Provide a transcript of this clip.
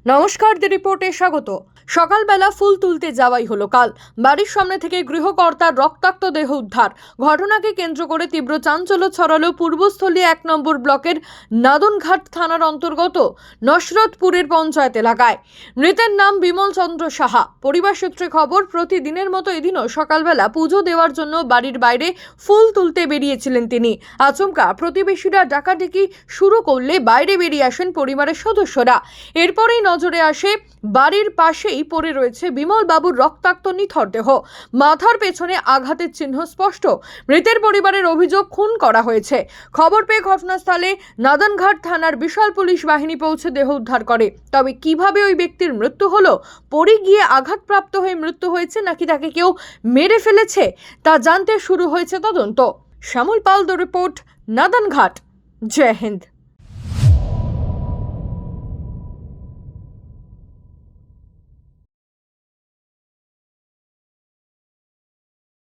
নমস্কার, দি রিপোর্টে স্বাগত। সকালবেলা ফুল তুলতে যাওয়াই হলো কাল। বাড়ির সামনে থেকে গৃহকর্তার রক্তাক্ত দেহ উদ্ধার। ঘটনাকে কেন্দ্র করে তীব্র চাঞ্চল্য ছড়ালো পূর্বস্থলী 1 নম্বর ব্লকের নাদনঘাট থানার অন্তর্গত নসরতপুরের পঞ্চায়েত এলাকায়। মৃতের নাম বিমল চন্দ্র সাহা। পরিবার সূত্রে খবর, প্রতিদিনের মতো এদিনও সকালবেলা পুজো দেওয়ার জন্য বাড়ির বাইরে ফুল তুলতে বেরিয়েছিলেন তিনি। আচমকা প্রতিবেশীরা ডাকাডাকি শুরু করলে বাইরে বেরিয়ে আসেন পরিবারের সদস্যরা। এরপরেই নজরে আসে বাড়ির পাশেই পড়ে রয়েছে বিমল বাবুর রক্তাক্ত নিথর দেহ। মাথার পেছনে আঘাতের চিহ্ন স্পষ্ট। মৃতের পরিবারের অভিযোগ, খুন করা হয়েছে। খবর পেয়ে ঘটনাস্থলে নাদনঘাট থানার বিশাল পুলিশ বাহিনী পৌঁছে দেহ উদ্ধার করে। তবে কিভাবে ওই ব্যক্তির মৃত্যু হলো, পড়ে গিয়ে আঘাতপ্রাপ্ত হয়ে মৃত্যু হয়েছে নাকি তাকে কেউ মেরে ফেলেছে, তা জানতে শুরু হয়েছে তদন্ত। Shyamal Pal, the report, Nadanghat. জয় হিন্দ।